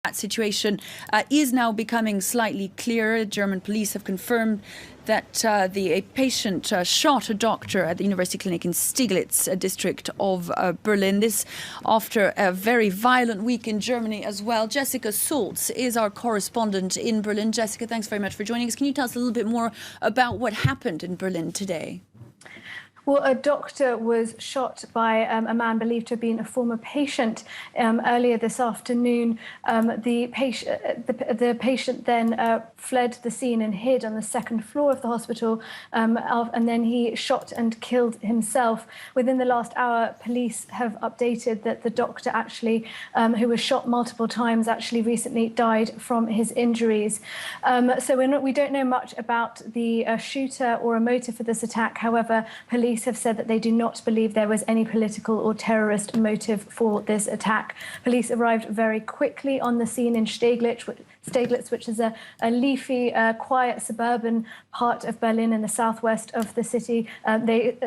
That situation is now becoming slightly clearer. German police have confirmed that a patient shot a doctor at the university clinic in Steglitz, a district of Berlin. This after a very violent week in Germany as well. Jessica Sultz is our correspondent in Berlin. Jessica, thanks very much for joining us. Can you tell us a little bit more about what happened in Berlin today? Well, a doctor was shot by a man believed to have been a former patient earlier this afternoon. The patient then fled the scene and hid on the second floor of the hospital, and then he shot and killed himself. Within the last hour, police have updated that the doctor actually, who was shot multiple times, actually recently died from his injuries. So we don't know much about the shooter or a motive for this attack. However, police have said that they do not believe there was any political or terrorist motive for this attack. Police arrived very quickly on the scene in Steglitz, which is a leafy, quiet suburban part of Berlin in the southwest of the city.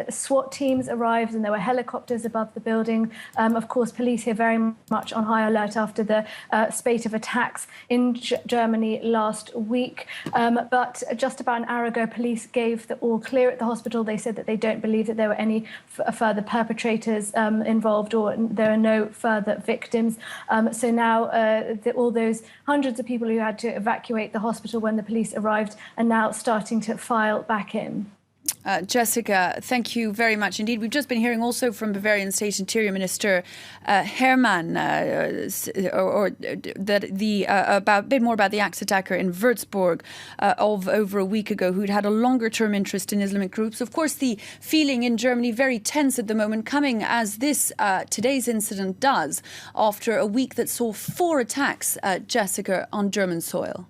SWAT teams arrived and there were helicopters above the building. Of course, police here very much on high alert after the spate of attacks in Germany last week. But just about an hour ago, police gave the all clear at the hospital. They said that they don't believe that there were any further perpetrators involved, or there are no further victims. So now all those hundreds of people who had to evacuate the hospital when the police arrived are now starting to file back in. Jessica, thank you very much indeed. We've just been hearing also from Bavarian State Interior Minister Hermann about a bit more about the axe attacker in Würzburg of over a week ago, who'd had a longer-term interest in Islamic groups. Of course, the feeling in Germany very tense at the moment, coming as this today's incident does after a week that saw 4 attacks, Jessica, on German soil.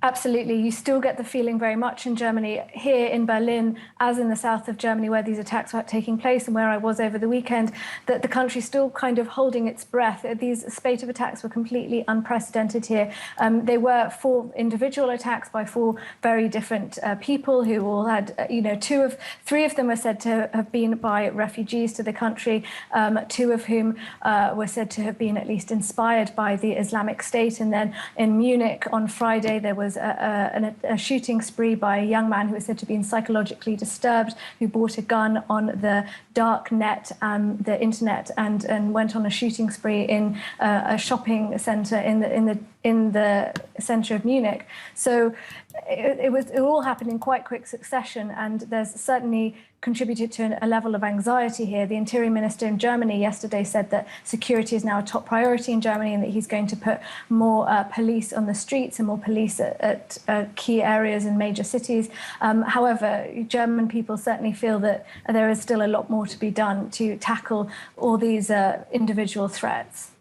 Absolutely. You still get the feeling very much in Germany, here in Berlin, as in the south of Germany, where these attacks were taking place and where I was over the weekend, that the country's still kind of holding its breath. These spate of attacks were completely unprecedented here. They were 4 individual attacks by 4 very different people who all had, 3 of them were said to have been by refugees to the country, 2 of whom were said to have been at least inspired by the Islamic State. And then in Munich on Friday, there was a shooting spree by a young man who was said to have been psychologically disturbed, who bought a gun on the dark net and the internet and went on a shooting spree in a shopping centre in the centre of Munich. So it all happened in quite quick succession, and there's certainly contributed to a level of anxiety here. The Interior Minister in Germany yesterday said that security is now a top priority in Germany and that he's going to put more police on the streets and more police at key areas in major cities. However, German people certainly feel that there is still a lot more to be done to tackle all these individual threats.